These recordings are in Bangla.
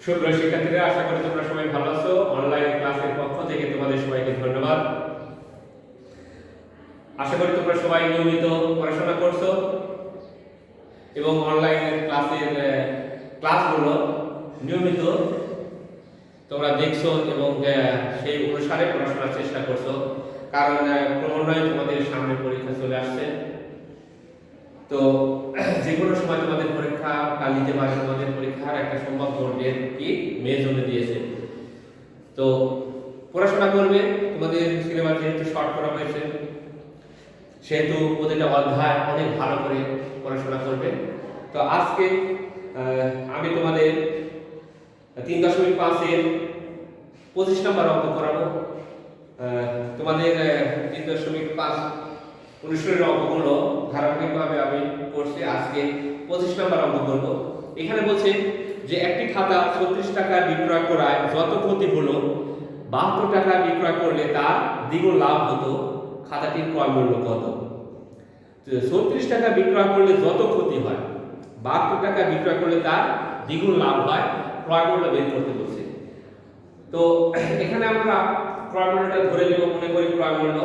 সুপ্রিয় শিক্ষার্থীরা, আশা করি তোমরা সবাই ভালো আছো। অনলাইন ক্লাসের পক্ষ থেকে তোমাদের সবাইকে ধন্যবাদ। আশা করি তোমরা সবাই নিয়মিত পড়াশোনা করছো এবং অনলাইন ক্লাসের ক্লাসগুলো নিয়মিত তোমরা দেখছো এবং সেই অনুসারে পড়াশোনার চেষ্টা করছো, কারণ ক্রমান্বয়ে তোমাদের সামনে পরীক্ষা চলে আসছে। তো যে কোনো সময় তোমাদের পরীক্ষা নিতে পারে, তোমাদের পরীক্ষার একটা সম্ভাব্য ডেট কি মে জুনে দিয়েছে। তো পড়াশোনা করবে, তোমাদের সিলেবাস যেহেতু শর্ট করা হয়েছে সেহেতু প্রতিটা অধ্যায় অনেক ভালো করে পড়াশোনা করবে। তো আজকে আমি তোমাদের 3.5-এর 25 নম্বর অঙ্ক করাবো। তোমাদের 3.5 অনুশীলনের অঙ্কগুলো ধারাবাহিকভাবে আমি করছি। আজকে 25 নম্বর অঙ্ক করব। এখানে বলছে যে একটি খাতা 36 টাকা বিক্রয় করায় যত ক্ষতি হলো 72 টাকা বিক্রয় করলে তার দ্বিগুণ লাভ হতো, খাতাটির ক্রয় মূল্য কত? 36 টাকা বিক্রয় করলে যত ক্ষতি হয়, 72 টাকা বিক্রয় করলে তার দ্বিগুণ লাভ হয়, ক্রয় মূল্য বের করতে বলছে। তো এখানে আমরা ক্রয় মূল্যটা ধরে নেব, মনে করি ক্রয় মূল্য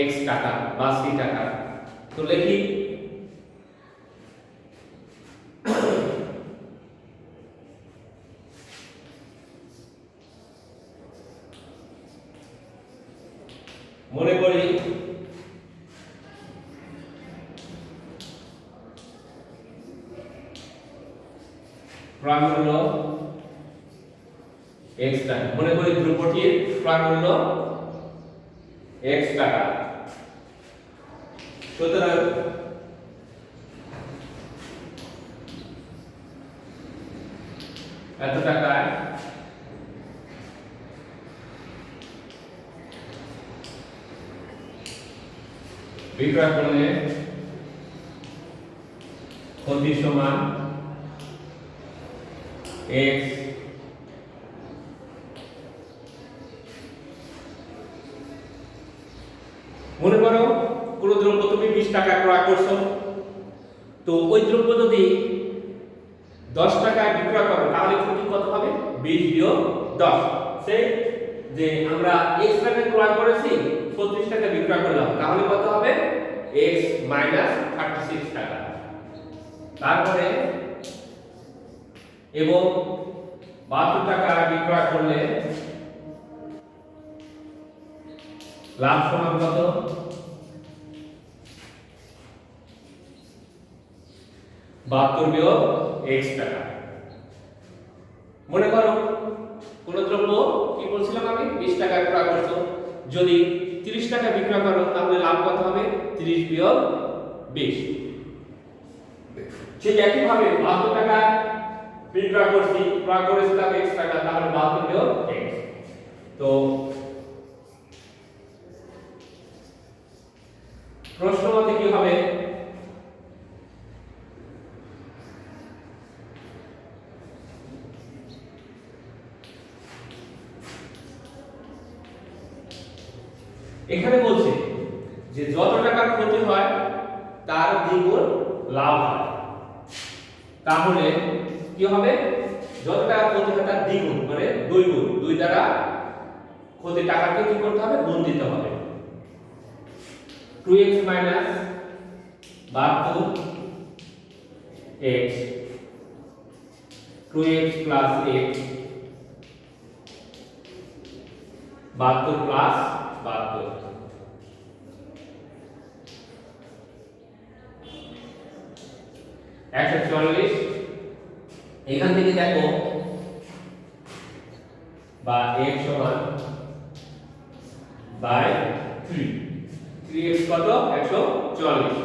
x টাকা বা c টাকা। তো লিখি মনে করি ক্রয় মূল্য x টাকা, মনে করি দ্রব্যটির ক্রয় মূল্য x টাকা। সুতরাং এত টাকায় বিক্রয় করলে ক্ষতি সমান x। মনে করো কোন দ্রব্য তুমি 20 টাকা ক্রয় করছো, তো ওই দ্রব্য যদি 10 টাকায় বিক্রয় করো তাহলে ক্ষতি কত হবে? 20 বিয়োগ 10। সেই যে আমরা x টাকায় ক্রয় করেছি, 36 টাকা বিক্রয় করলাম, তাহলে কত হবে? x মাইনাস 36 টাকা। তারপরে এবং 72 টাকা বিক্রয় করলে লাভ সমান কত? 72 বিয়োগ x টাকা। মনে করো কোন দ্রব্য কি বলছিলাম আমি 20 টাকা ক্রয় করছো, যদি 30 টাকা বিক্রয় করো তাহলে লাভ কত হবে? 30 বিয়োগ 20। ঠিক একই ভাবে 72 টাকা বিক্রয় করছি, ক্রয় করেছিলাম x টাকা, তাহলে 72 বিয়োগ x। তো প্রশ্ন মতে কি হবে? এখানে বলছে যে যত টাকার ক্ষতি হয় তার দ্বিগুণ লাভ হয়, তাহলে কি হবে? যত টাকা ক্ষতি হয় তার দ্বিগুণ মানে 2 গুণ, 2 দ্বারা ক্ষতি টাকাকে কি করতে হবে? গুণ দিতে হবে। 2x minus 72 x, 2x plus x, 72 plus 72, 144। এখান থেকে দেখো বা x সমান বাই 3, 3x কত? 144।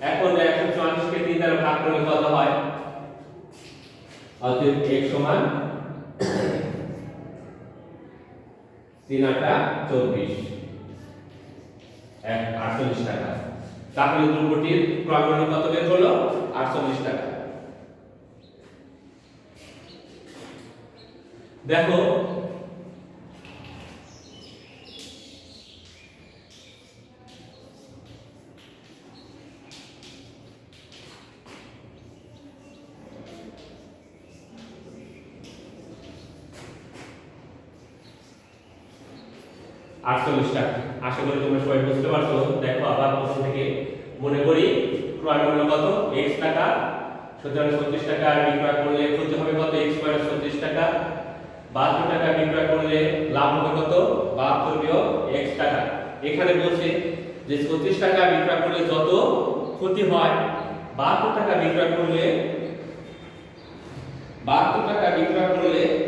এখন 144 কে 3 দ্বারা ভাগ করলে কত হয়? অতএব x সমান 3 8 24, 48 টাকা। তাহলে দ্রব্যটির ক্রয় মূল্য কত বের হলো? 48 টাকা। দেখো 48 টাকা। আশা করি তোমরা সবাই বুঝতে পারছো। দেখো আবার প্রথম থেকে মনে করি, ক্রয় মূল্য কত? x টাকা। সুতরাং 36 টাকা বিক্রয় করলে ক্ষতি হবে কত? x - 36 টাকা। 72 টাকা বিক্রয় করলে লাভ হবে কত? 72 বিয়োগ x টাকা। এখানে বলছে যে 36 টাকা বিক্রয় করলে যত ক্ষতি হয়, 72 টাকা বিক্রয় করলে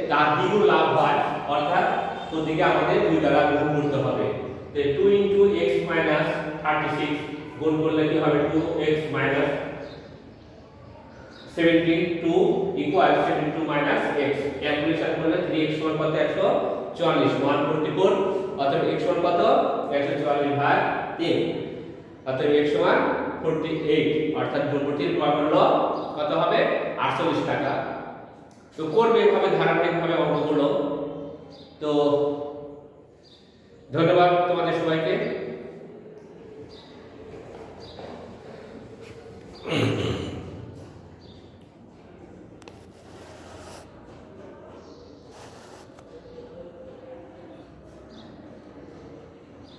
তার দ্বিগুণ লাভ হয়, অর্থাৎ ক্ষতিকে আমাদের 2 দ্বারা গুণ করতে হবে। তো 2 * x - 36 গুণ করলে কি হবে? 2x - 72 = 72 - x। ক্যালকুলেশন করলে 3x = কত? 140, 144। অতএব x = কত? 140/3। অতএব x = 48, অর্থাৎ গুণটির ক্রয় মূল্য কত হবে? 48 টাকা। তো করবে এভাবে ধারাবাহিকভাবে অঙ্কগুলো। তো ধন্যবাদ তোমাদের সবাইকে।